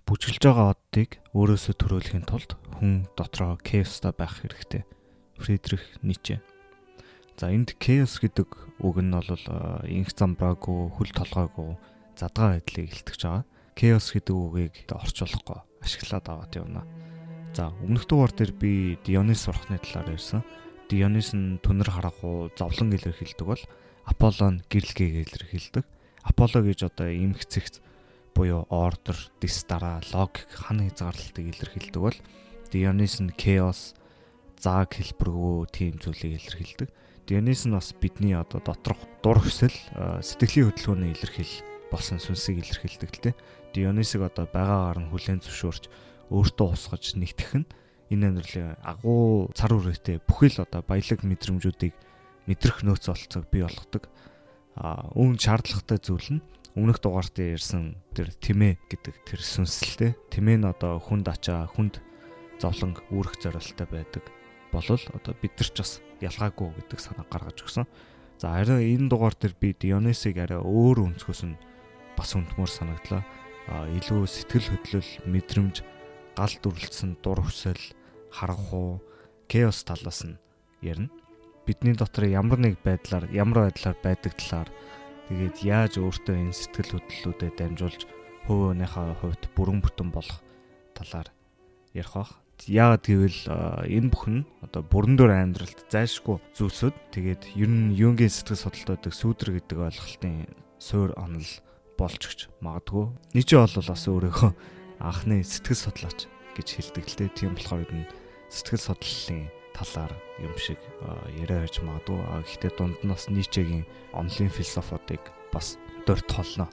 Бүжгэлж байгаа оддыг өөрөөсөө төрүүлэхийн тулд хүн дотроо chaos-та байх хэрэгтэй. Фридрих Ницше. За энд chaos гэдэг үг нь бол инх замбраагүй, хөл толгойгүй задгаа байдлыг илтгэж байгаа. Chaos гэдэг үгийг орчуулахгүй ашиглаад аваад явна. За өмнөх дугаар дээр би Дионис сурахны талаар ярьсан. Дионис нь түнэр харахгүй зовлон илэрхийлдэг бол Аполло нь гэрэлгээ илэрхийлдэг. Аполло гэж одоо эмх цэгц буюу ордер, дистара, логик, хан хязгаарлалтыг илэрхийлдэг бол Дионис нь chaos, зааг хэлбэргүй тийм зүйлийг илэрхийлдэг. Дионис нь бас бидний одоо доторх дур хүсэл, сэтгэлийн хөдөлгөөний илэрхийлэл болсон сүнсийг илэрхийлдэг л дээ. Дионисыг одоо байгаагаар нь хүлээн зөвшөөрч өөртөө усгаж нэгтгэх нь энэ амьдралын агуу цар хүрээтэй бүхэл одоо баялаг мэдрэмжүүдийг мэдрэх нөөц болцоог бий болгодог. Үүн шаардлагатай зүйл нь өмнөх дугаарт ярьсан тэр тэмээ гэдэг тэр сүнслэлтэй. Тэмээ нь одоо хүнд ачаа, хүнд зовлон үүрэх зорилттой байдаг. Болвол одоо бид нар ч бас ялгаагүй гэдэг санаа гаргаж өгсөн. За харин энэ дугаар дээр би Дионисыг арай өөр өнцгөөс нь бас хүндмөр санагдлаа. Илүү сэтгэл хөдлөл, мэдрэмж, гал дүрлэлсэн дур хүсэл, харгахуу, chaos талаас нь ярина. Бидний дотор ямар байдлаар байдаг талаар тэгээд яаж өөртөө энэ сэтгэл хөдлөлүүдэд дамжуулж хувийнхаа хувьд бүрэн бүтэн болох талаар ярих бах. Яагаад гэвэл энэ бүхэн одоо бүрэн дөр амьдралд зайлшгүй зүйлсүүд тэгээд ер нь Юнгийн сэтгэл судлалт сүүдэр гэдэг ойлголтын суур онол болж өгч магадгүй. Ницше бол бас өөрийнхөө анхны сэтгэл судлаач гэж хэлдэг л дээ. Тийм болохоор энэ сэтгэл судлалын талаар юм шиг яриа хийж магадгүй. Гэхдээ дунд нь бас Ницшегийн онлын философиодыг бас дөрт холно.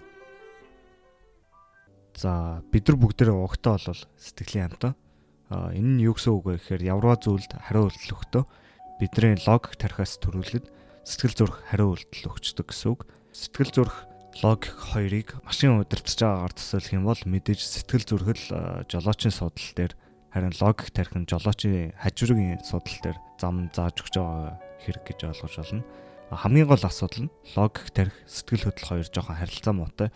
За бид нар бүгдээрээ угтаа бол сэтгэлийн амтан. Энэ нь юу гэсэн үг вэ гэхээр явраа зүйлд хариу үйлдэл өгтөө бидний логик тархиас төрүүлээд сэтгэл зүрх хариу үйлдэл өгчдөг гэсэн үг. Сэтгэл зүрх логик хоёрыг машин удирдах байгаагаар төсөөлөх юм бол мэдээж сэтгэл зүрхэл жолоочийн судал дээр харин логик тархи нь жолоочийн хажуугийн судал дээр зам зааж өгч байгаа хэрэг гэж ойлгож байна. Хамгийн гол асуудал нь логик тархи сэтгэл хөдлөл хоёр жоохон харилцаа муутай.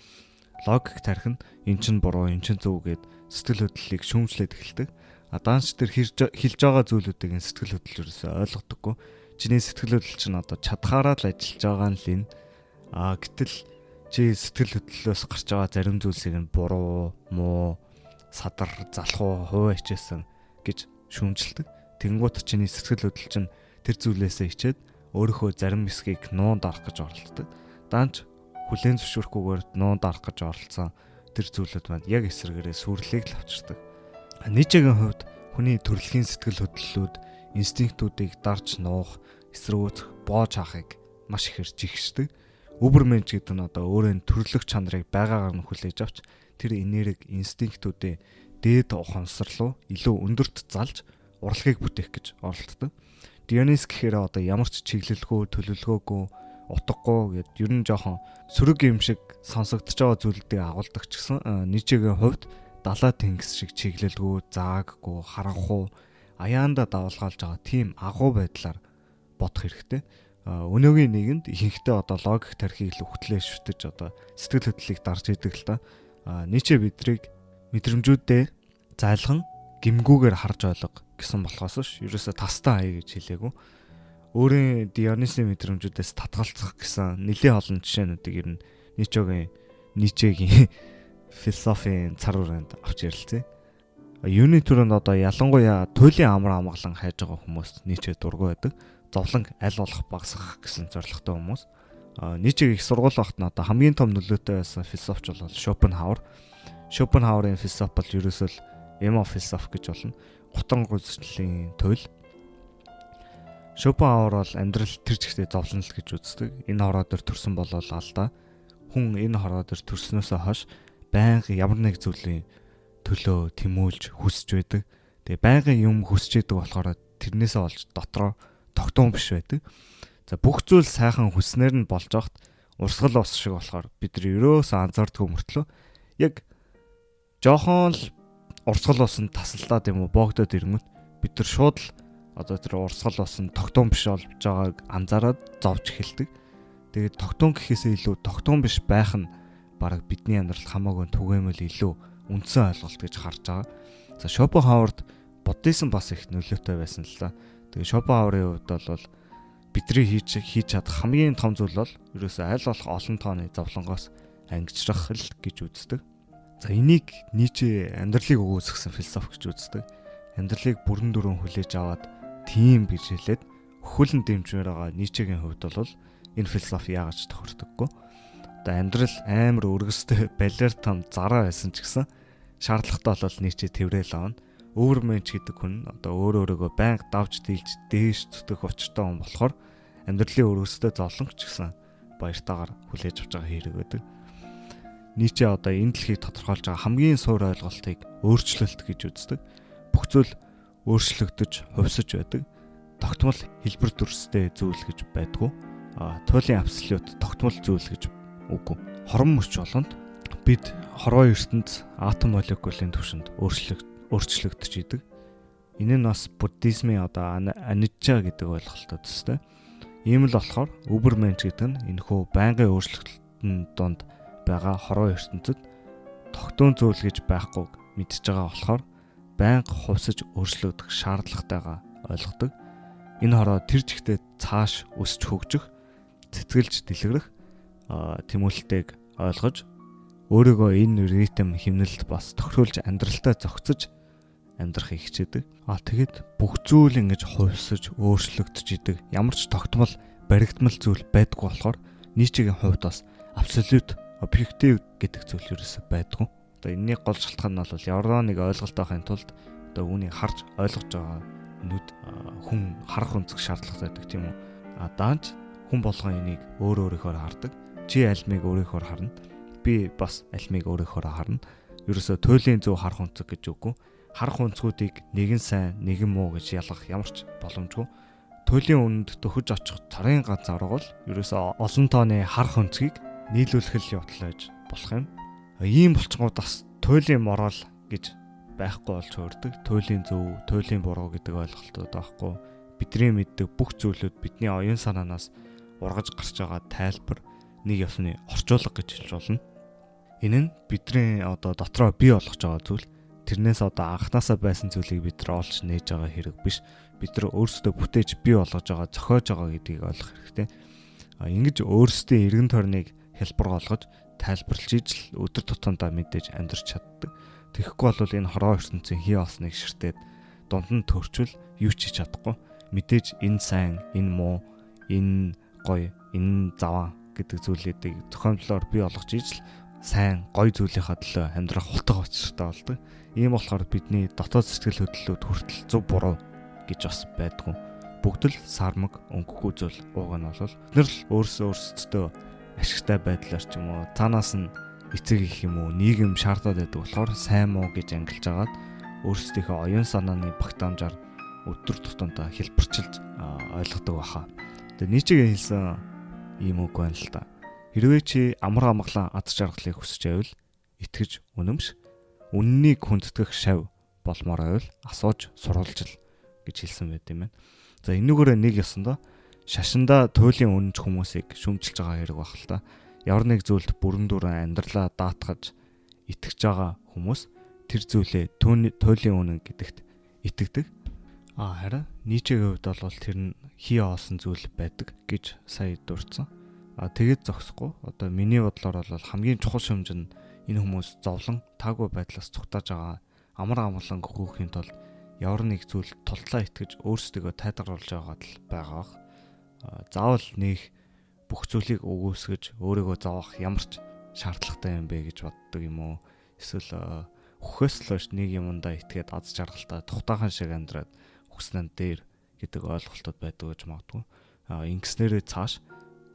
Логик тархи нь эн чинь буруу, эн чинь зөв гэд сэтгэл хөдлөлийг шүүмжлээд эхэлдэг. Даанч тэр хэлж байгаа зүйлүүдийг энэ сэтгэл хөдлөл ерөөсөй ойлгодоггүй. Чиний сэтгэл хөдлөл чинь одоо чадхаараа л ажиллаж байгаа нь л энэ. Гэтэл чи сэтгэл хөдлөлөөс гарч байгаа зарим зүйлсийг нь буруу, муу, садар, залхуу, хуваа хичээсэн гэж шүүмжилдэг. Тэнгуут чиний сэтгэл хөдлөл чинь тэр зүйлээсээ хичээд өөрийнхөө зарим хэсгийг нуунд арах гэж оролддог. Даанч хүлээн зөвшөөрөхгүйгээр нуунд арах гэж оролцсон тэр зүйлүүд маань яг эсрэгээрээ сүрлийг л авчирдаг. Ницшегийн хувьд хүний төрөлхийн сэтгэл хөдлөлүүд, инстинктүүдийг дарж нуух, эсрүүцэх, боож хаахыг маш ихээр жигшдэг. Übermensch гэдэг нь одоо өөрийн төрлөх чанарыг байгаагаар нь хүлээж авч тэр энерги инстинктүүдээ дээд ухамсар руу илүү өндөрт залж урлагийг бүтээх гэж оролддог. Дионис гэхээр одоо ямар ч чиглэлгүй, төлөвлөгөөгүй, утгагүй гэд ер нь жоохон сөрөг юм шиг сонсогдож байгаа зүйлүүдийг агуулдаг ч гэсэн Ницшегийн хувьд далаа тэнгис шиг чиглэлгүй, зааггүй, харанхуй, аяанда давалгаалж байгаа тийм агуу байдлаар бодох хэрэгтэй. Өнөөгийн нийгэмд ихэнхдээ одоо логик тархийг л өгтлээ шүтэж одоо сэтгэл хөдлөлийг дарж идэг л да. Ницше бидрийг мэдрэмжүүдээ зайлхан гимгүүгээр харж ойлго гэсэн болохоос ш ерөөсө тастаа хай гэж хэлээгүй. Өөрийн Дионисын мэдрэмжүүдээс татгалзах гэсэн нэлийн олон жишээнүүдийг ер нь Ницшегийн философийн цар хүрээнд авч ярилцъя. Юуны төрөнд одоо ялангуяа туйлын амар амгалан хайж байгаа хүмүүс Ницше дургүй байдаг. Зовлон аль болох багасгах гэсэн зорилготой хүмүүс. Ницшег их сургууль багт нь одоо хамгийн том нөлөөтэй байсан философч бол Шопенхауэр. Шопенхауэрын философи бол ерөөсөө эмо философи гэж болно. Гутан гүйцэтгэлийн туйл. Шопенхауэр бол амьдрал тэр чигтээ зовлон л гэж үздэг. Энэ хороо дээр төрсөн болол алдаа. Хүн энэ хороо дээр төрснөөсөө хойш байнга ямар нэг зүйлийн төлөө тэмүүлж хүсэж байдаг. Тэгээ байнгын юм хүсэж идэг болохоор тэрнээсээ олж дотроо тогтмол биш байдаг. За бүх зүйл сайхан хүснээр нь болж огт урсгал ус шиг болохоор бид нар ерөөсөө анзаардгүй мөртлөө яг жоохон л урсгал усанд тасалдаад юм уу боогдоод ирэнгүүт бид нар шууд л одоо тэр урсгал усанд тогтмол биш болж байгааг анзаараад зовж эхэлдэг. Тэгээд тогтмол гэхээсээ илүү тогтмол биш байх нь бараг бидний амьдралд хамаагүй түгээмэл илүү үндсэн ойлголт гэж харж байгаа. За Шопенгауэрд буддизм бас их нөлөөтэй байсан л да. Тэгээ Шопенгауэрийн хувьд бол бидний хийж чадах хамгийн том зүйл бол ерөөсөө аль болох олон тооны зовлонгоос ангижрах л гэж үздэг. За энийг Ницше амьдралыг өгөөсгсөн философи гэж үздэг. Амьдралыг бүрэн дүрэн хүлээж аваад тийм гэж хэлээд өхөлн дэмжмээр байгаа Ницшегийн хувьд бол энэ философи яагаад тохирдоггүй. Одоо амьдрал амар өргөстэй балер том зараа байсан ч гэсэн шаардлагатай бол Ницше тэврээл авна. Overmensch гэдэг хүн одоо өөрөөгөө байнга давж дийлж дээш зүтгэх учиртай хүн болохоор амьдралын өргөстэй зовлонч ч гэсэн баяртайгаар хүлээж авч байгаа хэрэг байдаг. Ницше одоо энэ дэлхийг тодорхойлж байгаа хамгийн суур ойлголтыг өөрчлөлт гэж үздэг. Бүх зүйл өөрчлөгдөж, хувьсаж байдаг. Тогтмол хэлбэр төрстэй зүйл гэж байдгүй. Туйлын абсолют тогтмол зүйл гэж үгүй. Хорон мөч болгонд бид хорвоо ертөнд атом молекулын түвшинд өөрчлөгдөж идэг. Энэ нь бас буддизмын одоо аnicca гэдэг ойлголттой төстэй. Ийм л болохоор Übermensch гэдэг нь энэхүү байнгын өөрчлөлтөнд донд байгаа хорвоо ертөнцид тогтун зүйл гэж байхгүйг мэдж байгаа болохоор байнга хувьсаж өөрчлөгдөх шаардлагатайгаа ойлгодог. Энэ хороо тэр жигтэй цааш өсч хөгжих, цэцгэлж дэлгэрэх тэмүүлэлтэйг ойлгож өөрийгөө энэ ритм хэмнэлд бас тохируулж амьдралдаа зохицож амьдрахыг хичээдэг. Тэгээд бүх зүйл ингэж хувьсаж өөрчлөгдөж идэг. Ямар ч тогтмол баригдмал зүйл байдгүй болохоор Ницшегийн хувьд бас абсолют объектив гэдэг зүйл ерөөсөй байдгүй. Одоо энэний гол шалтгаан нь бол ямар нэг ойлголт авахын тулд одоо үүнийг харж ойлгож байгаа нүд хүн харах өнцөг шаардлагатай байдаг тийм үү. Даанч хүн болгон энийг өөрөөхөөр хардаг. Чи альмыг өөрөөхөөр харна. Би бас альмыг өөрөөхөөр харна. Ерөөсөй туйлын зөв харах өнцөг гэж үгүй. Харах өнцгүүдийг нэгэн сайн, нэгэн муу гэж ялгах ямар ч боломжгүй. Туйлын үнэнд төхөж очих царын ганц арга бол ерөөсөө олон тооны харах өнцгийг нийлүүлэх л явдлаж болох юм. Ийм булчингууд бас туйлын морал гэж байхгүй болж хөрдөг. Туйлын зөв, туйлын буруу гэдэг ойлголтууд байхгүй. Бидний мэддэг бүх зүйлүүд бидний оюун санаанаас ургаж гарч байгаа тайлбар, нэг ёсны орчуулга гэж хэлж болно. Энэ нь бидний одоо дотроо бий болгож байгаа зүйл. Тэрнээс одоо анханасаа байсан зүйлийг бид нар олж нээж байгаа хэрэг биш. Бид нар өөрсдөө бүтээж бий болгож байгаа, зохиож байгаа гэдгийг ойлгох хэрэгтэй. Ингэж өөрсдийн эргэн тойрныг хэлбэр олгож, тайлбарлаж ижил өдөр тутамдаа мэдээж амьдрч чаддаг. Тэгэхгүй бол энэ хорвоо ертөнцийн хий олсныг ширтээд дунд нь төрчвөл юу ч хийж чадахгүй. Мэдээж энэ сайн, энэ муу, энэ гоё, энэ заваа гэдэг зүйлүүдийг зохиомжлоор бий болгож ижил сайн, гоё зүйлийнхаа төлөө амьдрах хутга учиртай болдог. Ийм болохоор бидний дотоод сэтгэл хөдлөлүүд хүртэл зөв буруу гэж бас байдгүй. Бүгд л сармаг өнгөгүй зүйл ууг нь бол бид нар л өөрсдөө ашигтай байдлаар ч юм уу цаанаас нь эцэг их юм уу нийгэм шаардаад байдаг болохоор сайн муу гэж ангилж агаад өөрсдийнхөө оюун санааны багтаамжаар өдөр тутамдаа хэлбэрчилж ойлгодог баха. Тэгээ Ницшегийн хэлсэн ийм үг байна л да. Хэрвээ чи амар амгалан аз жаргалыг хүсэж байвал итгэж үнэмш, үннийг хүндэтгэх шав болмоор байвал асууж сурвалжил гэж хэлсэн байт юм байна. За энүүгээрээ нэг ёсондоо шашиндаа туйлын үнэнч хүмүүсийг шүмжилж байгаа хэрэг баг л та. Ямар нэг зүйлд бүрэн дүрэн амьдралаа даатгаж итгэж байгаа хүмүүс тэр зүйлээ туйлын үнэн гэдэгт итгэдэг. Харин Ницшегийн хувьд бол тэр нь хий олсон зүйл байдаг гэж сая дурдсан. Тэгээд зогсохгүй. Одоо миний бодлоор бол хамгийн чухал шимж нь энэ хүмүүс зовлон таагүй байдлаас цугтааж байгаа амар амгалан гөхөхийн тулд ямар нэг зүйл тултлаа итгэж өөрсдөө тайдаруулж байгаад л байгаа. Заавал нэг бүх зүйлийг өгөөсгөж өөрийгөө зовоох ямар ч шаардлагатай юм бэ гэж боддог юм уу? Эсвэл өхөөс л биш нэг юмдаа итгээд аз жаргалтай тухтайхан шиг амьдраад өгснэн дээр гэдэг ойлголтод байдаг гэж магадгүй. Ингэснээрээ цааш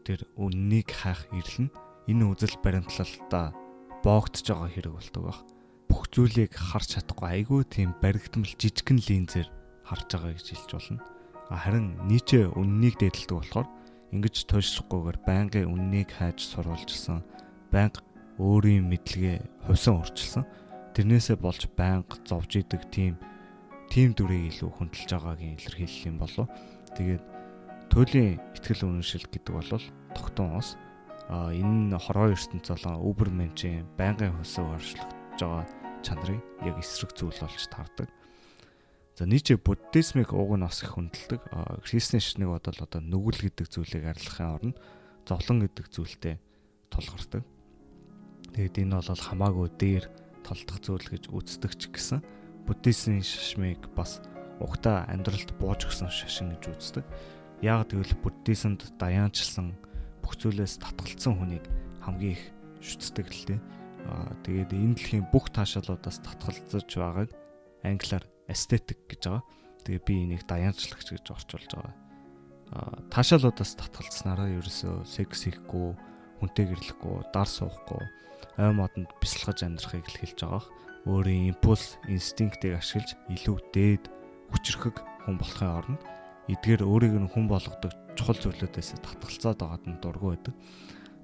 тэр үннийг хайх ирлэн энэ үзэл баримтлалтаа боогдож байгаа хэрэг болдог баг. Бүх зүйлийг харж чадахгүй айгүй тийм баригдмал жижигхэн линзээр харж байгаа гэж хэлж болно. Харин Ницше үннийг дээдэлдэг болохоор ингэж туйлшрахгүйгээр байнгын үннийг хайж сурвалжилсан, байнга өөрийн мэдлэгээ хувьсан өөрчилсөн. Тэрнээсээ болж байнга зовж идэг тийм дүрийг илүү хүндэлж байгаагийн илэрхийлэл юм болов. Тэгээд туйлын итгэл үнэмшил гэдэг бол тогтун ус. Энэ хорвоо ертөнц болон Übermensch-ийн байнгын хувьсан өөрчлөгдөж байгаа чанарыг яг эсрэг зүйл болж таардаг. За Ницше буддизмыг уг нь бас их хүндэлдэг. Христийн шашныг бодвол одоо нүгэл гэдэг зүйлийг арилгахын оронд зовлон гэдэг зүйлтэй тулгардаг. Тэгээд энэ бол хамаагүй дээр толдох зүйл гэж үздэг ч гэсэн буддизмын шашмыг бас угтаа амьдралд бууж өгсөн шашин гэж үздэг. Яг тэгвэл буддизмд даяанчилсан бүх зүйлээс татгалцсан хүнийг хамгийн их шүтдэг л дээ. Тэгээд энэ дэлхийн бүх таашаалуудаас татгалзаж байгааг англиар эстетик гэж байгаа. Тэгээ би энийг даяанчлагч гэж орчуулж байгаа. Таашаалуудаас татгалцснараа ерөөсөө секс хийхгүй, хүнтэй гэрлэхгүй, дар суухгүй, ой модонд бясалгаж амьдрахыг л хэлж байгаа. Өөрийн импульс, инстинктийг ашиглаж илүү дээд хүчрхэг хүн болохын оронд эдгээр өөрийг нь хүн болгодог чухал зүйлүүдээс татгалзаад байгаад нь дургүй байдаг.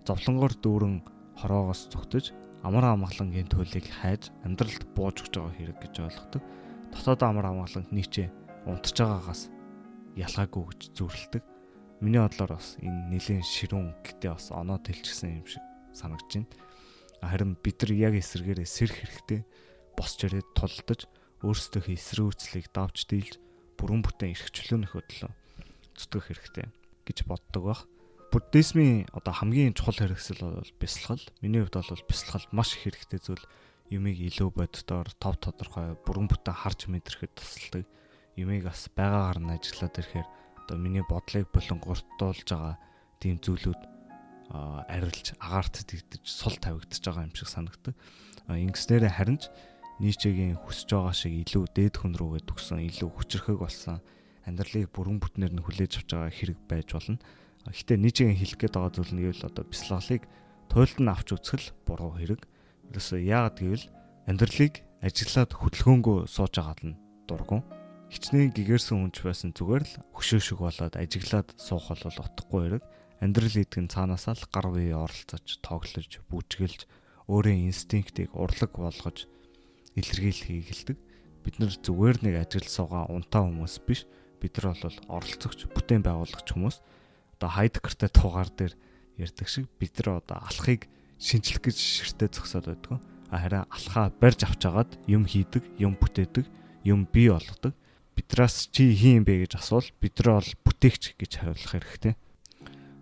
Зовлонгоор дүүрэн хороогоос зүгтэж амар амгалангийн төлийг хайж амьдралд бууж өгч байгаа хэрэг гэж ойлгодог. Дотоод амар амгаланг Ницше унтж байгаагаас ялгаагүй гэж зүрлдэг. Миний бодлоор бас энэ нэлийн ширүүн гэхдээ бас оноод хэлчихсэн юм шиг санагдаж байна. Харин бид нар яг эсрэгээрээ сэрх хэрэгтэй босч ирээд тулдаж өөрсдийнхөө эсрүүцлийг давж дийлж бүрэн бүтээн эрхчлөөнийхөө төлөө зүтгэх хэрэгтэй гэж боддог баг. Буддизмын одоо хамгийн чухал хэрэгсэл бол бясалгал. Миний хувьд бол бясалгал маш их хэрэгтэй зүйл. Юмыг илүү боддоор тов тодорхой бүрэн бүтээн харж мэдрэхэд тусалдаг. Юмыг бас байгаагаар нь ажиллаад ирэхээр одоо миний бодлыг болонгортуулж байгаа тийм зүйлүүд арилж агаарт тэгдэж сул тавигдаж байгаа юм шиг санагддаг. Ингэснээр харин ч Ницшегийн хүсэж байгаа шиг илүү дээд хүн рүүгээ төгсөн, илүү хүчрхэг болсон амьдралыг бүрэн бүтнээр нь хүлээж авч байгаа хэрэг байж болно. Гэхдээ Ницшегийн хэлэх гээд байгаа зүйл нь гэвэл одоо бясалгалыг туйлд нь авч үзэх л буруу хэрэг. Ерөөсөө яагаад гэвэл амьдралыг ажиглаад хөдөлгөөнгөө сууж агаад нь дургу. Хичнээн гэгэрсэн хүнч байсан зүгээр л хөшөөшөг болоод ажиглаад суух бол утгагүй хэрэг. Амьдрал гэдэг нь цаанаасаа л гар бие оролцож, тоглож, бүжгэлж, өөрийн инстинктийг урлаг болгож илэрхийлэх хийгэлдэг. Бид нар зүгээр нэг ажил суугаа унтаа хүмүүс биш. Бид нар бол оролцогч, бүтээн байгуулагч хүмүүс. Одоо Хайдекертэй тугаар дээр ярьдаг шиг бид нар одоо алхахыг шинжлэх гэж ширтээ зогсоод байдаг. Харин алхаа барьж авч агаад юм хийдэг, юм бүтээдэг, юм бий болгодог. Бидраас чи хин юм бэ гэж асуул. Бид нар бол бүтээгч гэж хариулах хэрэгтэй.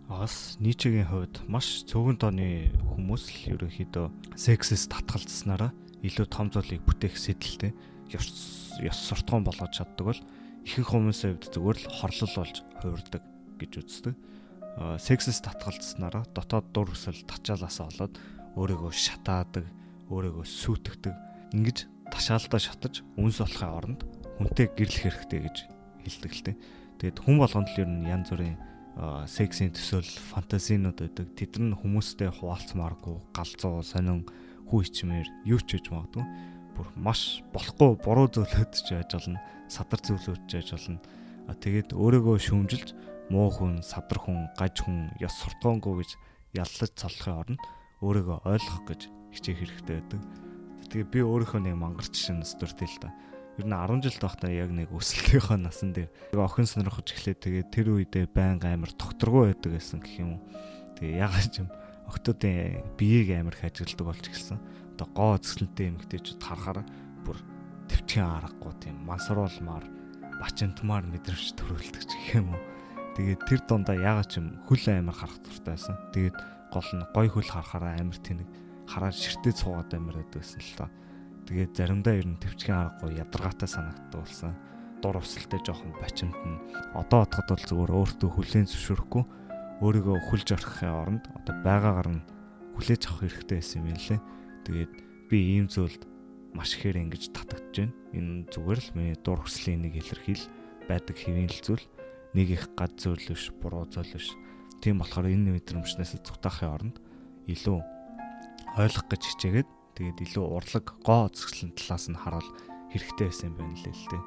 Бас Ницшегийн хувьд маш цөөхөн тооны хүмүүс л ерөнхийдөө сексэс татгалзснараа илүү том зүйлийг бүтээх сэдэлтэй ёс суртахуун болгож чаддаг бол ихэнх хүмүүсийн хувьд зүгээр л хорлол болж хувирдаг гэж үздэг. Сексэс татгалзснараа дотоод дур хүсэл тачаалаасаа болоод өөрийгөө шатаадаг, өөрийгөө сүйтгэдэг, ингэж ташаалдаа шатаж үнс болохын оронд хүнтэй гэрлэх хэрэгтэй гэж хэлдэг л дээ. Тэгээд хүн болгонд л ер нь янз бүрийн сексийн төсөөл фантазинууд байдаг. Тэд нар хүмүүстэй хуваалцмааргүй, галзуу, сонин, хүү ичмээр юу ч хийж магадгүй. Бүр маш болохгүй буруу зүйлүүд ч байж болно, садар зүйлүүд ч байж болно. Тэгээд өөрийгөө шүүмжилж муу хүн, садар хүн, гаж хүн, ёс суртахуунгүй гэж яллаж цолохын оронд өөрийгөө ойлгох гэж хичээх хэрэгтэй байдаг. Тэгээд би өөрийнхөө нэг мангар жишээ нь өстөртэй л да. Ер нь 10 жил байхдаа яг нэг өсөлтийнхөө насан дээр охин сонирхож эхлээд тэгээд тэр үедээ байнга амар докторгүй байдаг гэсэн гэх юм уу. Тэгээ ягаад ч юм октоодын биеийг амар их ажигладаг болж эхэлсэн. Одоо гоо зөксөнтэй эмэгтэйчүүд харахаар бүр төвчгийн аргагүй тийм мансруулмаар, бачинтмаар мэдрэмж төрүүлдэг гэх юм уу. Тэгээд тэр дундаа ягаад ч юм хөл амар харах дуртай байсан. Тэгээд гол нь гой хөл харахаараа амар тэнэг хараад ширтээ цуугаад амар байдаг гэсэн л та. Тэгээд заримдаа ер нь төвчгийн аргагүй ядаргаатай санагддаг болсон. Дур усалтай жоохон бачимтна. Одоо бодоход бол зүгээр өөртөө хүлээн зөвшөөрөхгүй өөрийгөө хүлж орхихын оронд одоо байгаагаар нь хүлээж авах хэрэгтэй байсан юм лээ. Тэгээд би ийм зүйлд маш ихээр ингэж татагдж байна. Энэ зүгээр л миний дур хүслийн нэг илэрхийл байдаг хэвийн л зүйл. Нэг их гад зүйл биш, буруу зүйл биш. Тийм болохоор энэ мэдрэмжнээс зүгтаахын оронд илүү ойлгох гэж хичээгээд тэгээд илүү урлаг гоо зөкслөн талаас нь харуул хэрэгтэй байсан юм байна лээ л дээ.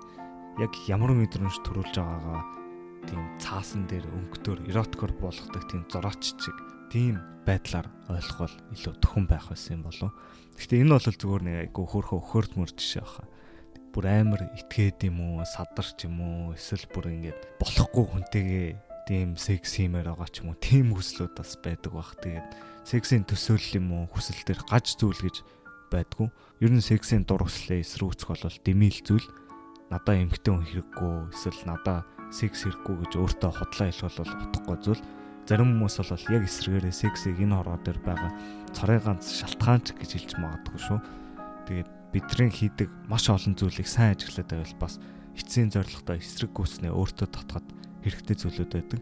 Яг ямар мэдрэмж төрүүлж байгаагаа тийм цаасан дээр өнгөтөр эротикор болгодог тийм зураач чиг тийм байдлаар ойлгох илүү төхөн байх байсан юм болов. Гэхдээ энэ бол зүгээр нэг айгу хөөрхөн өхөртмөр жишээ баха. Бүр амар итгээд юм уу, садарч юм уу, эсвэл бүр ингээд болохгүй хүнтэйгээ тийм секс хиймээр байгаа ч юм уу, тийм хүслүүд бас байдаг бах. Тэгээд сексийн төсөөлөл юм уу, хүсэл дээр гаж зүйл гэж байдгүй. Ер нь сексийн дургслээ эсрүүцэх бол дэмийл зүйл. Надаа эмэгтэй хүн хэрэггүй, эсвэл надаа секс хэрэггүй гэж өөртөө хотлоо хэлэх бол утгагүй зүйл. Зарим хүмүүс бол яг эсрэгээрээ сексийг энэ хороо дээр байгаа цорын ганц шалтгаанч гэж хэлж магадгүй шүү. Тэгээд бидний хийдэг маш олон зүйлийг сайн ажиглаад байвал бас эцсийн зорилготой эсрэг гүйснээ өөртөө татхад хэрэгтэй зүйлүүд байдаг.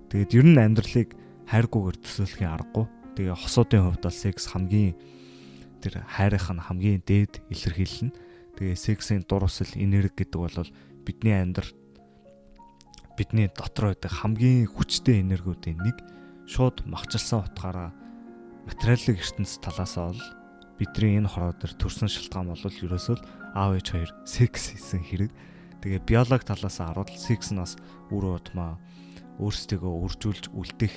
Тэгээд ер нь амьдралыг хайргүйгээр төсөөлөхийн аргагүй. Тэгээ хосуудын хувьд бол секс хамгийн тэр хайрынх нь хамгийн дээд илэрхийлэл нь. Тэгээ сексийн дурсал энерги гэдэг бол бидний дотор байдаг хамгийн хүчтэй энергиудын нэг. Шууд махчилсан утгаараа материалын ертөнцийн талаасаа бол бидний энэ хороо дээр төрсэн шалтгаан бол ерөөсөө аав ээж хоёр секс хийсэн хэрэг. Тэгээ биологи талаасаа харуул секс нь бас үр удмаа өөрсдийгөө үржүүлж үлдэх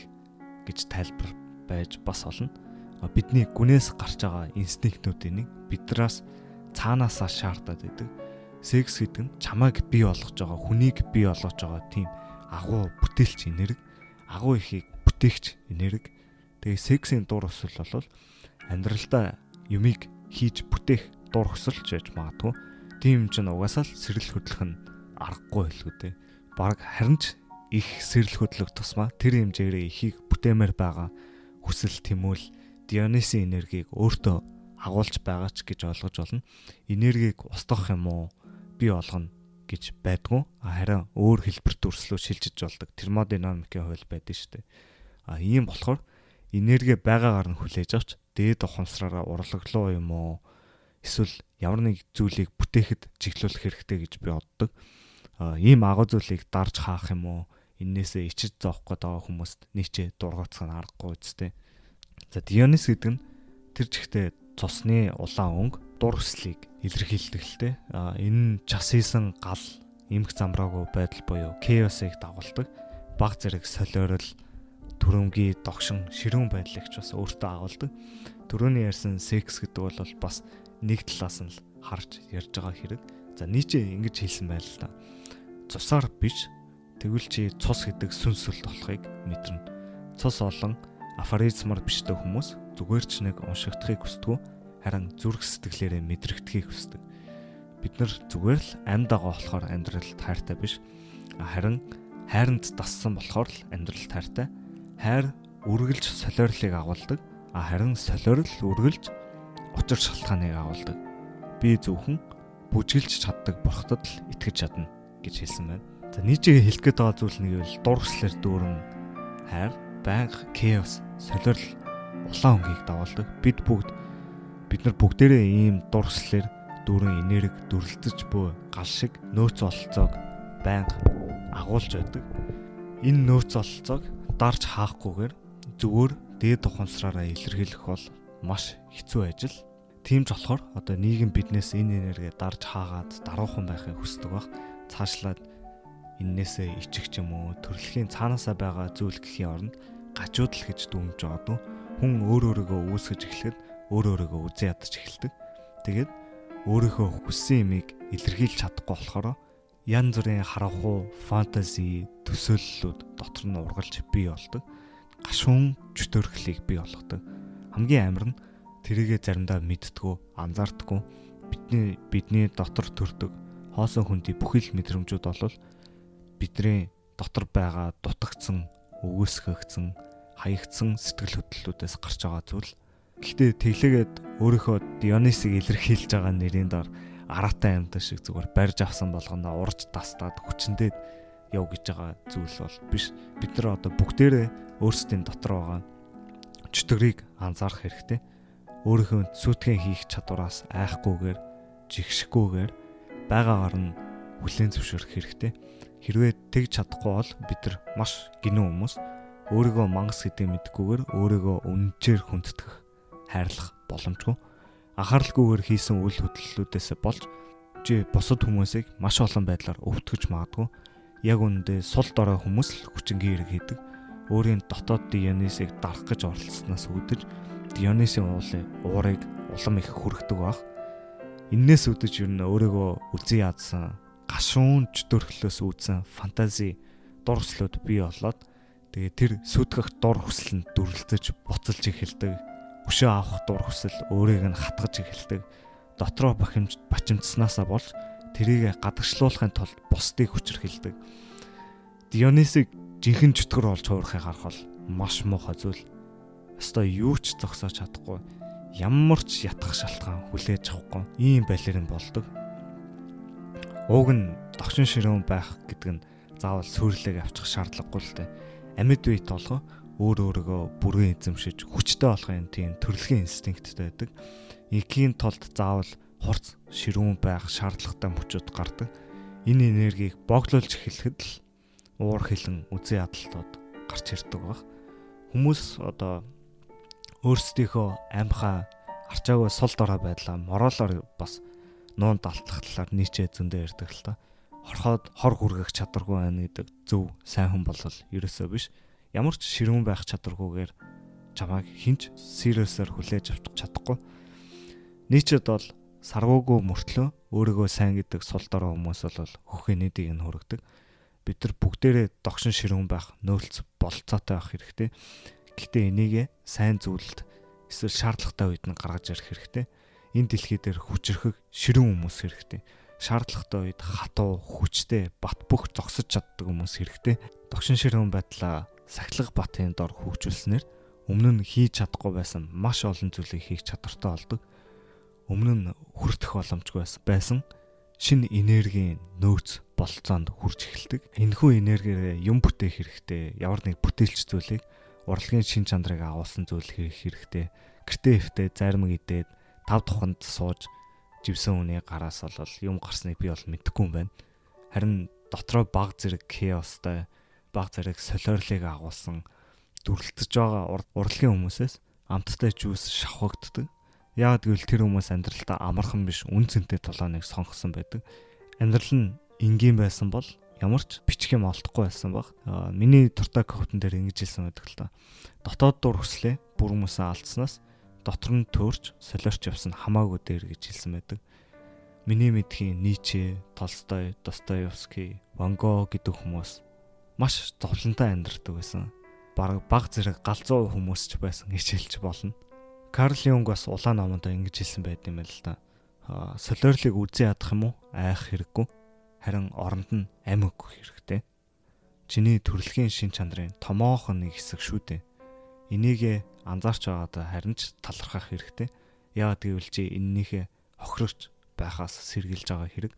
гэж тайлбар байж бас олно. Бидний гүнээс гарч байгаа инстинктүүдийн нэг бидраас цаанаасаа шаардаад байдаг. Секс гэдэг нь чамайг бий болгож байгаа, хүнийг бий болгож байгаа тийм агуу бүтээлч энерги, агуу ихийг бүтээгч энерги. Тэгээ сексийн дур өсөл бол амьдралдаа юмыг хийж бүтээх дур өсөлж байж магадгүй. Тийм ч угаасаа л сэрэл хөдлөх нь аргагүй байлгүй дээ. Бараг харин ч их сэрэл хөдлөх тусмаа тэр хэмжээрээ ихийг бүтээмээр байгаа хүсэл тэмүүлэл Дионисын энергийг өөртөө агуулж байгаа ч гэж ойлгож болно. Энергийг устгах юм уу? Бий болгоно гэж байдгүй. Харин өөр хэлбэрт өрслөө шилжиж болдог. Термодинамикийн хууль байдаг шүү дээ. Ийм болохоор энерги байгаагаар нь хүлээж авч дээд ухамсараараа урлаглуу юм уу? Эсвэл ямар нэг зүйлийг бүтээхэд чиглүүлэх хэрэгтэй гэж би боддог. Ийм агуу зүйлийг дарж хаах юм уу? Иннээсээ ичиж зовх гээд байгаа хүмүүст нийчээ дургацах нь аргагүй үстэй. За Дионис гэдэг нь тэр жигтэй цусны улаан өнгө дур өслийг илэрхийлдэг л дээ. Энэ час хийсэн гал эмх замраагүй байдал буюу chaos-ыг дагуулдаг. Баг зэрэг солиорол түрэмгий догшин ширүүн байдлыг ч бас өөртөө агуулдаг. Түрүүний ярьсан секс гэдэг бол бас нэг талаас нь л харж ярьж байгаа хэрэг. За нийчээ ингэж хэлсэн байл л да. Цусаар биш тэгвэл чи цус гэдэг сүнсэлт болохыг мэдэрнэ. Цус олон афоризмаар бичдэг хүмүүс зүгээр ч нэг уншигдахыг хүсдэг, харин зүрх сэтгэлээрээ мэдрэгдэхийг хүсдэг. Бид нар зүгээр л амьд байгаа болохоор амьдралд хайртай биш. Харин хайранд дассан болохоор л амьдралд хайртай. Хайр үргэлж солиорлыг агуулдаг. Харин солиорл үргэлж учир шалтгааныг агуулдаг. Би зөвхөн бүжгэлж чаддаг бурхтад л итгэж чадна гэж хэлсэн байна. За нийчээ хэлэх гээд байгаа зүйл нэг бол дурслэр дүүрэн хайр, байнга chaos, солиорл улаан өнгийг дагуулдаг. Бид нар бүгдээрээ ийм дурслэр дүүрэн энерги дүрлэлцэж буй гал шиг нөөц олцоог байнга агуулж байдаг. Энэ нөөц олцоог дарж хаахгүйгээр зүгээр дээд ухамсараараа илэрхийлэх бол маш хэцүү ажил. Тийм ч болохоор одоо нийгэм биднээс энэ энерги дарж хаагаад даруухан байхыг хүсдэг баг. Цаашлаад эннээсээ ичих ч юм уу төрөлхийн цаанаасаа байгаа зүйл гэхийн оронд гажуудл гэж дүнж байгаа. Хүн өөрөөгөө үүсгэж эхлэхэд өөрөөгөө үзэн ядаж эхэлдэг. Тэгээд өөрийнхөө хүссэн юмыг илэрхийлж чадахгүй болохоор янз бүрийн харанхуй, фэнтези, төсөөллүүд дотор нь ургалж бий болдог. Гашуун чөтгөрлөлийг бий болгодог. Хамгийн амар нь тэрийгэ заримдаа мэддэггүй, анзаардаггүй. Бидний дотор төрдөг хоосон хүндий бүхэл мэдрэмжүүд бол бидний дотор байгаа дутагдсан, өгөөсгөгдсөн, хаягдсан сэтгэл хөдлөлүүдээс гарч байгаа зүйл. Гэхдээ тэглээгээд өөрийнхөө Дионисыг илэрхийлж байгаа нэрийн дор араатай амьтан шиг зүгээр барьж авсан болгоно урж тастаад хүчнээд яв гэж байгаа зүйл бол биш. Бид нар одоо бүгдээрээ өөрсдийн дотор байгаа чөтгөрийг анзаарах хэрэгтэй. Өөрийнхөө сүйтгэн хийх чадвараас айхгүйгээр, жигшихгүйгээр байгаагаар нь хүлээн зөвшөөрөх хэрэгтэй. Хэрвээ тэгж чадахгүй бол бид нар маш гинүү хүмүүс өөрийгөө мангас гэдэг мэдгүйгээр өөрийгөө үнэнчээр хүндэтгэх, хайрлах боломжгүй. Анхааралгүйгээр хийсэн үйл хөдлөлүүдээс болж чи бусад хүмүүсийг маш олон байдлаар өвтгөж магадгүй. Яг үүндээ сул дорой хүмүүс л хүчингийн хэрэг хийдэг. Өөрийн дотоод Дионисыг дарах гэж оролцсноос үүдэж Дионисын уурыг улам их хүргэдэг баг. Иннээс үүдэж юу н өөрийгөө үзий яадсан гашуун чөтгөрлөөс үүдсэн фэнтези дурслууд бий болоод тэгээ тэр сүтгэх дур хүсэл нь дүрлцэж буцалж эхэлдэг. өшөө авах дур хүсэл өөрийг нь хатгаж эхэлдэг. Дотроо бачимдснаасаа болж тэрийг гадагшлуулахын тулд бусдыг хүчрхийлдэг. Дионисыг жинхэнэ чөтгөр болж хуурахыг харахад маш муухай зүйл. Өстой юу ч зогсоож чадахгүй, ямар ч ятгах шалтгаан хүлээж авахгүй ийм балерин болдог. Уг нь догшин ширүүн байх гэдэг нь заавал сүрлэг авчих шаардлагагүй л дээ. Амьд үе толгой өөрөөгөө бүрэн эзэмшиж хүчтэй болохын тийм төрөлхийн инстинкттэй байдаг. Ингийн тулд заавал хурц ширүүн байх шаардлагатай мөчүүд гардаг. Энэ энергийг боглуулж эхлэхэд л уур хилэн үзэн ядалтууд гарч ирдэг баг. Хүмүүс одоо өөрсдийнхөө амхаа арчаагүй сул дорой байдлаа мороолоор бас нуунд алтлах талаар нийчээ зөндөө ярьдаг л та. Хорхоод хор хүргэх чадваргүй байна гэдэг зөв сайн хүн бол ерөөсөө биш. Ямар ч ширүүн байх чадваргүйгээр чамайг хинч сериусаар хүлээж авчих чадахгүй. Нийчэд бол сарвуугүй мөртлөө өөрийгөө сайн гэдэг сул дорой хүмүүс бол хөхний нэдийг нь хүргэдэг. Бид нар бүгдээрээ догшин ширүүн байх нөөцлөс болцоотой байх хэрэгтэй. Гэхдээ энийгээ сайн зүйлд эсвэл шаардлагатай үед нь гаргаж ирэх хэрэгтэй. Энэ дэлхий дээр хүчрхэг ширүүн хүмүүс хэрэгтэй. Шаардлагатай үед хатуу, хүчтэй, бат бөх зогсож чаддаг хүмүүс хэрэгтэй. Догшин ширүүн байдлаа сахилга батын дор хөгжүүлснээр өмнө нь хийж чадахгүй байсан маш олон зүйлийг хийх чадвартай болдог. Өмнө нь хүртэх боломжгүй байсан шинэ энергийн нөөц болцоонд хүрч эхэлдэг. Энэхүү энергиээр юм бүтээх хэрэгтэй. Ямар нэг бүтээлч зүйлийг урлагийн шин чанарыг агуулсан зүйл хийх хэрэгтэй. Гэртээ эвтээ зарим идээд тав туханд сууж живсэн хүний гараас бол юм гарсныг би бол мэдэхгүй юм байна. Харин дотроо баг зэрэг chaosтай, баг зэрэг солиорлыг агуулсан дүрлэлтэж байгаа урлагийн хүмүүсээс амттай жүүс шавхагддаг. Яагад гэвэл тэр хүмүүс амьдралдаа амархан биш үн цэнтэй толгойныг сонгосон байдаг. Амьдрал нь энгийн байсан бол ямар ч бичих юм олдохгүй байсан баг. Миний туртаа кофтон дээр ингэж хэлсэн байдаг л та. Дотоод дур хүслээ бүр хүмүүсээ алдснаас дотор нь төөрч солиорч явсан хамаагүй дээр гэж хэлсэн байдаг. Миний мэдхийн Ницше, Толстой, Достоевский, Ван Гог гэдэг хүмүүс маш зовлонтой амьдардаг байсан. Баг зэрэг галзуу хүмүүс ч байсан гэж хэлж болно. Карл Юнг бас улаан номонд ингэж хэлсэн байт юм л та. Солиорлыг үзэн ядах юм уу? Айх хэрэггүй. Харин оронд нь амь өгөх хэрэгтэй. Чиний төрөлхийн шин чанарын томоохон нэг хэсэг шүү дээ. Энийг анзаарч байгаадаа харин ч талархах хэрэгтэй. Яагаад гэвэл чи энэнийхээ хохирогч байхаас сэргийлж байгаа хэрэг.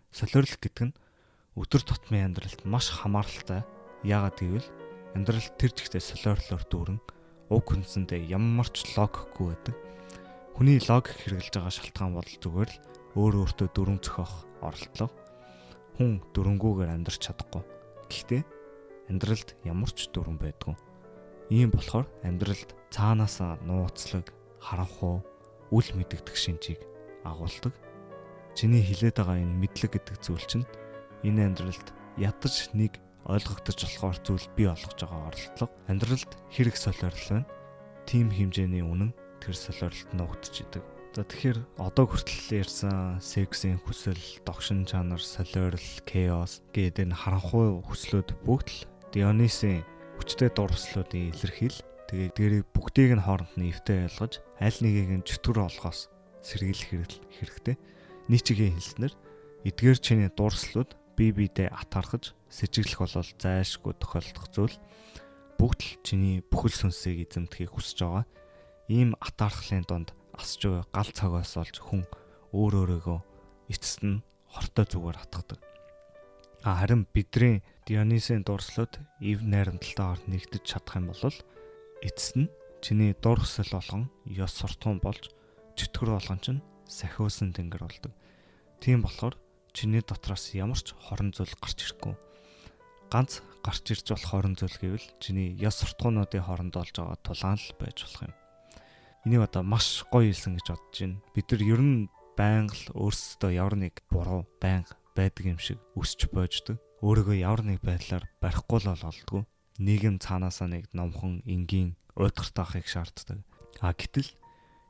Солиорл гэдэг нь өдөр тутмын амьдралд маш хамааралтай. Яагаад гэвэл амьдрал тэр жигтэй солиорлоор дүүрэн уг хүнсэндээ ямар ч логикгүй байдаг. Хүний логик хэрэгжилж байгаа шалтгаан бол зүгээр л өөртөө дүрм зохиох оролдлого. Хүн дүрнгүүгээр амьдрч чадахгүй. Гэхдээ амьдралд ямар ч дүрм байдгүй. Ийм болохоор амьдралд цаанаасаа нууцлаг, харанхуй, үл мэдэгдэх шинжийг агуулдаг. Чиний хилээд байгаа энэ мэдлэг гэдэг зүйл чинь энэ амьдралд ядаж нэг ойлгогдож болохоор зүйл бий болгож байгаа оролдлого. Амьдралд хэрэг солиорл байна. Тим хэмжээний үнэн тэр солиорлолд нуугдж идэг. За тэгэхээр одоо хүртэл ярьсан сексийн хүсэл, догшин чанар, солиорл, chaos гэдэг энэ харанхуй хүслүүд бүгд л Дионисийн хүчтэй дурслуудын илэрхийл. Тэгээд дээрээ бүгдийг нь хооронд нь эвтэй ойлгож, аль нэгийг нь чөтгөр олохоос сэргийлэх хэрэгтэй. Ницшегийн хэлснээр эдгээр чиний дурслууд бие биедээ атаархаж сэжиглэх болол зайлшгүй тохиолдох зүйл. Бүгд л чиний бүхэл сүнсийг эзэмдэхийг хүсэж байгаа. Ийм атаархлын донд асч буй гал цагаас олж хүн өөрөөгөө эцэст нь хортой зүгээр хатгадаг. Харин бидний Дионисийн дурслууд ив найрамдалтайгаар нэгдэж чадах юм бол эцэст нь чиний дур хүсэл болгон ёс суртахуун болж чөтгөр болгон чинь сахиусан тэнгэр болдог. Тийм болохоор чиний дотроос ямар ч хорон зүйл гарч ирэхгүй. Ганц гарч ирж болох хорон зүйл гэвэл чиний ёс суртахуунуудын хооронд олж байгаа тулаан л байж болох юм. Энийг одоо маш гоё хэлсэн гэж бодож байна. Бид нар ер нь байнга л өөрсдөө ямар нэг буруу байнга байдаг юм шиг өсч боождог. Өөрийгөө ямар нэг байдлаар барихгүй л болдгоо. Нийгэм цаанаасаа нэг номхон энгийн уйдгартай ахыг шаарддаг. Гэтэл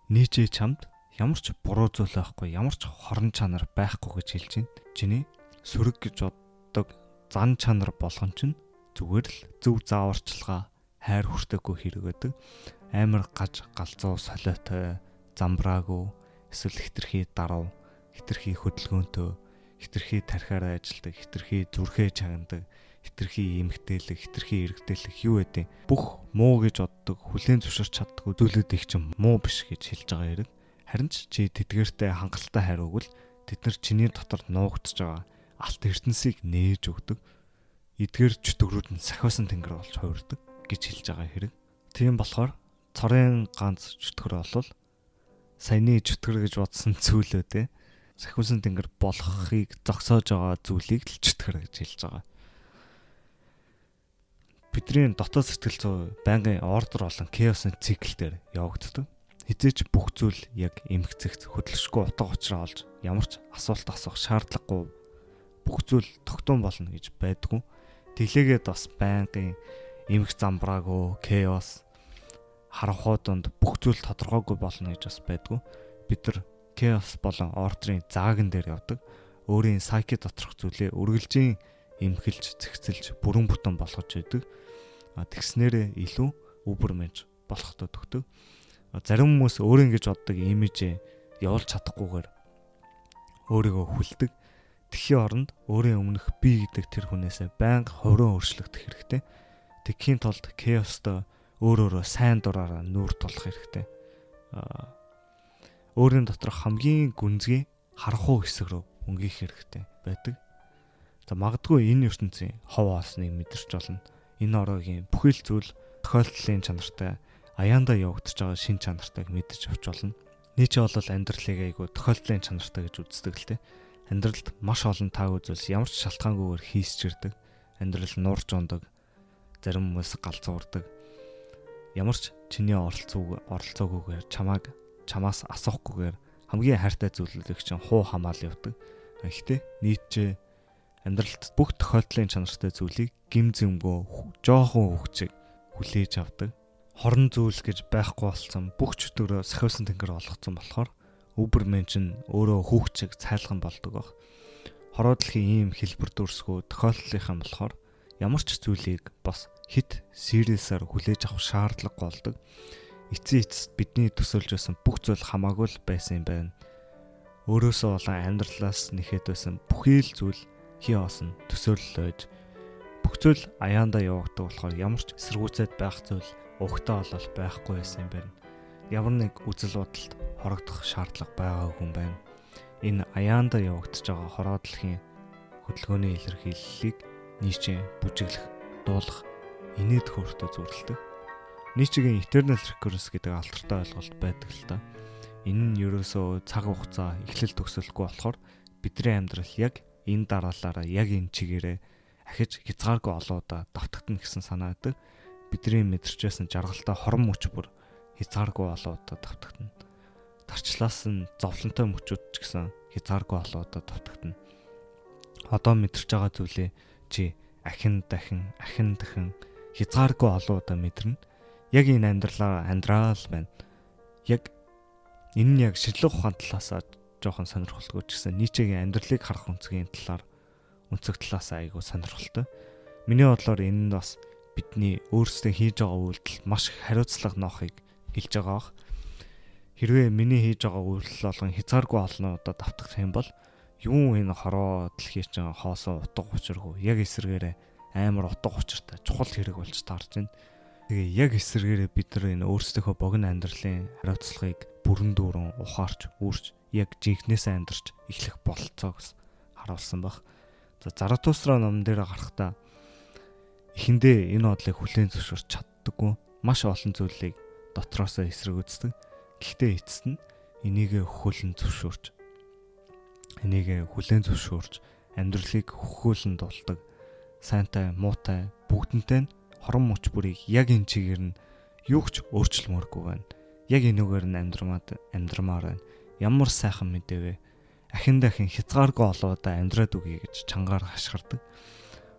Ницше чамд ямар ч буруу зүйл байхгүй, ямар ч хорон чанар байхгүй гэж хэлж байна. Чиний сөрөг гэж боддог зан чанар болгон чинь зүгээр л зөв зааварчилгаа хайр хүртэхгүй хэрэг байдаг. амар гаж галзуу солиотой, замбраагүй, эсвэл хитрхи дарав, хитрхи хөдөлгөөнтэй, хитрхи тархиараа ажилдаг, хитрхи зүрхээ чагнадаг, хитрхи эмгтээлэг, хитрхи эргэтэлэг юу гэдэг бүх муу гэж боддог, хүлээн зөвшөөрч чаддаггүй зүйлүүдийг чинь муу биш гэж хэлж байгаа хэрэг. Харин чи тэдгээртэй хангалттай хариугвал тэд нар чиний дотор нуугдж байгаа алт ертөнцийг нээж өгдөг. Эдгээр чөтгөрүүд нь сахиусан тэнгэр болж хувирдаг гэж хэлж байгаа хэрэг. Тийм болохоор цорын ганц чөтгөр бол саяны чөтгөр гэж бодсон зүйлүүдээ сахиусан тэнгэр болохыг зогсоож байгаа зүйлийг л чөтгөр гэж хэлж байгаа. Бидний дотоод сэтгэл зүй байнгын ордер болон chaos-ын цикл дээр явагддаг. Хизээч бүх зүйл яг эмгцэгц хөдлөшгүй утга учраа олж ямар ч асуулт асуух шаардлагагүй бүх зүйл тогтун болно гэж байдгүй. Тэглээгээд бас байнгын эмх замбраагүй chaos харанхуй донд бүх зүйл тодорхойгүй болно гэж бас байдгүй. Бид нар chaos болон ордрын зааган дээр явдаг. Өөрийн сайки доторх зүйлээ үргэлжийн эмхэлж, зэгцэлж, бүрэн бүтэн болгож идэг. Тэгснээрээ илүү үбэрмэнж болохдод төгтөг. Зарим хүмүүс өөрөө ингэж боддог имижээ явуулж чадахгүйгээр өөрийгөө хүлдэг. Тэхийн оронд өөрийн өмнөх би гэдэг тэр хүнээсээ байнга хуврын өөрчлөгдөх хэрэгтэй. Тэгхийн тулд chaos-то өөрөөрөө сайн дураараа нүүр тулах хэрэгтэй. Өөрийн доторх хамгийн гүнзгий харанхуй хэсэг рүү өнгөх хэрэгтэй байдаг. За магадгүй энэ ертөнцийн хов аасныг мэдэрч болно. Энэ ороогийн бүхэл зүйл тохиолдлын чанартай аяанда явагдаж байгаа шин чанартайг мэдэрч авч болно. Нийч бол амьдралыг айгүй тохиолдлын чанартай гэж үздэг л те. Амьдралд маш олон таагүй зүйлс ямар ч шалтгаангүйгээр хийсчирдэг. Амьдрал нуурч ундаг. Зарим хүмүүс галзуурдаг. Ямар ч чиний оролцоогүйгээр чамаас асуухгүйгээр хамгийн хайртай зүйлүүдийг чинь хуу хамаал явдаг. Гэхдээ нийтчээ амьдралд бүх тохиолдлын чанартай зүйлийг гим зэмгөө жоохон хөвчийг хүлээж авдаг. Хорон зүйл гэж байхгүй болсон бүх чөтгөрөө сахиусан тэнгэр болгоцсон болохоор үбэрмэн чинь өөрөө хүүхчиг цайлган болдог баг. Хороо дэлхийн ийм хэлбэр дүрсгүү тохиолдлынхан болохоор ямар ч зүйлийг бас хит сериусаар хүлээж авах шаардлагагүй болдог. Эцсийн эцэст бидний төсөөлж байсан бүх зүйл хамаагүй л байсан юм байна. Өөрөөсөө болон амьдралаас нэхэд байсан бүхий л зүйл хий осон төсөөлөл байж бүх зүйл аяанда явагддаг болохоор ямар ч эсэргүүцээд байх зүйл угтаа болол байхгүй байсан юм байна. Ямар нэг үзэл бодолд хорогдох шаардлага байгаагүй юм байна. Энэ аяанда явагдаж байгаа хороо дэлхийн хөдөлгөөний илэрхийллийг Ницше бүжиглэх, дуулах, инээд хөөртөө зүрлдэг. Ницшегийн Eternal Recurrence гэдэг алдартай ойлголт байдаг л та. Энэ нь ерөөсөө цаг хугацаа эхлэл төгсөлгүй болохоор бидний амьдрал яг энэ дараалалаараа яг энэ чигээрээ ахиж хязгааргүй олоодаа давтагдана гэсэн санаа байдаг. Бидний мэдэрч байсан жаргалтай хорон мөч бүр хязгааргүй олоодаа давтагдана. Тарчлаас нь зовлонтой мөчүүд ч гэсэн хязгааргүй олоодаа давтагдана. Одоо мэдэрч байгаа зүйлээ чи ахин дахин хязгааргүй олоодаа мэдэрнэ. Яг энэ амьдралаа амьдраал байна. Яг энэ нь яг шинжлэх ухааны талаасаа жоохон сонирхолтой ч гэсэн Ницшегийн амьдралыг харах өнцгийн талаар өнцөг талаасаа айгүй сонирхолтой. Миний бодлоор энэ нь бас бидний өөрсдөө хийж байгаа үйлдэл маш их хариуцлага ноохыг хэлж байгаа бах. Хэрвээ миний хийж байгаа үйлдэл болгон хязгааргүй олноодоо давтагдах юм бол юу энэ хороо дэлхий чинь хоосон утга учиргүй яг эсрэгээрээ амар утга учиртай чухал хэрэг болж таарч байна. Тэгээ яг эсрэгээрээ бид нар энэ өөрсдийнхөө богино амьдралын хариуцлагыг бүрэн дүүрэн ухаарч үүрч яг жинхнээсээ амьдарч эхлэх бололцоо гэсэн харуулсан баг. За Заратустра ном дээр гарахдаа эхэндээ энэ бодлыг хүлээн зөвшөөрч чаддаггүй маш олон зүйлийг дотроосоо эсрэгүүддэг. Гэхдээ эцэст нь энийг хүлээн зөвшөөрч амьдралыг хөхөөлөн дуулдаг. Сайнтай, муутай бүгдэнтэй нь хорон мөч бүрийг яг энэ чигээр нь юу ч өөрчлөмөргүй байна. Яг энүүгээр нь амьдрмаар байна. Ямар сайхан мэдээвэ. Ахин дахин хязгааргүй олоодаа амьдраад үгүй гэж чангаар хашгирдаг.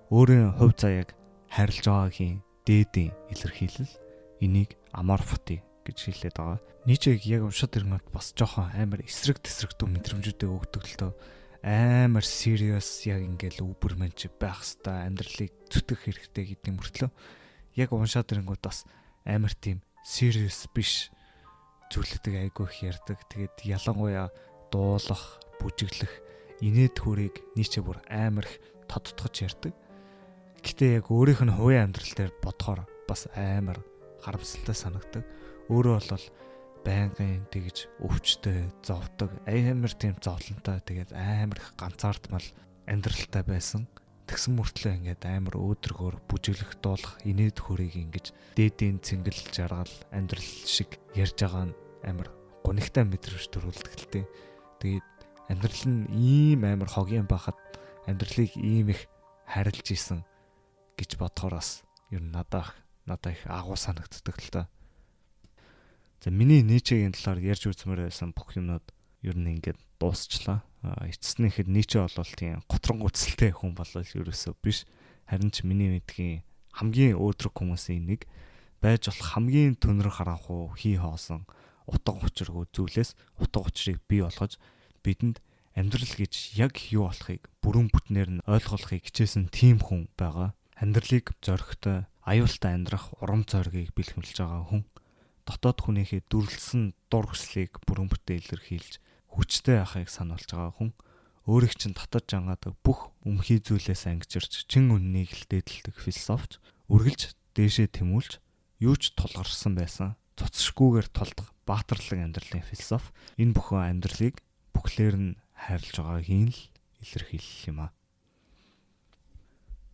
Өөрийн хувь заяаг хайрлаж байгаагийн дээдийн илэрхийлэл энийг аморфти гэж хэлээд байгаа. Ницшег яг уншаад ирэнгүүт бас жоохон амар эсрэг тесрэгтүү мэдрэмжүүдээ өгдөг л дөө. Амар serious яг ингээл үбэрмэнч байх хэвээр амьдралыг зүтгэх хэрэгтэй гэдэг мөртлөө яг уншаад ирэнгүүт бас амар тийм serious биш зүйлүүдийг айгүй их ярьдаг. Тэгээд ялангуяа дуулах, бүжиглэх, инээд хүрийг нийчээ бүр амар их тодтогч ярьдаг. Гэтэ яг өөрийнх нь хувийн амьдрал дээр бодохоор бас амар харамсалтай санагдаг. Өөрөө бол байнгын тэгж өвчтэй, зовдөг, амар тийм зовлонтой, тэгээд амар их ганцаардмал амьдралтай байсан. Тэгсэн мөртлөө ингээд амар өөдрөгөөр бүжиглэх, дуулах, инээд хүрийг ингэж дээдийн цэнгэл жаргал амьдрал шиг ярьж байгаа нь амар гунигтай мэдрэмж төрүүлдэг л тээ. Тэгээд амьдрал нь ийм амар хогийн байхад амьдралыг ийм их харилж исэн гэж бодохоор бас ер нь надад их агуу санагддаг л та. За миний Ницшегийн талаар ярьж үзмээр байсан бүх юмнууд ер нь ингээд дуусчлаа. Эцэснийхэд Ницше бол тийм готрон-гуцалтай хүн болол ерөөсөө биш. Харин ч миний мэдхийн хамгийн өөдрөг хүмүүсийн нэг, байж болох хамгийн төнөр харанхуй хий хоосон утга учиргүй зүйлээс утга учирыг бий болгож бидэнд амьдрал гэж яг юу болохыг бүрэн бүтнээр нь ойлгуулахыг хичээсэн тийм хүн байгаа. Амьдралыг зоригтой, аюултай амьдрах урам зоригийг бэлхэмлэж байгаа хүн. Дотоод хүнийхээ дүрлсэн дур хүслийг бүрэн бүтээр илэрхийлж хүчтэй байхыг сануулж байгаа хүн. Өөрийг чинь татаж жангадаг бүх өмхий зүйлээс ангижирч чин үннийг л дээдэлдэг философч, үргэлж дээшээ тэмүүлж юу ч тулгарсан байсан цоцшгүйгээр тулдах баатарлаг амьдралын философ. Энэ бүхэн амьдралыг бүхлээр нь хайрлаж байгаагийн л илэрхийлэл юм аа.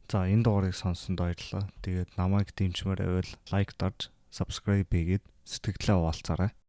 За энэ дугаарыг сонссонд баярлалаа. Тэгээд намайг дэмжмээр байвал лайк дарж, subscribe хийгээд сэтгэлдээ хуваалцаарай.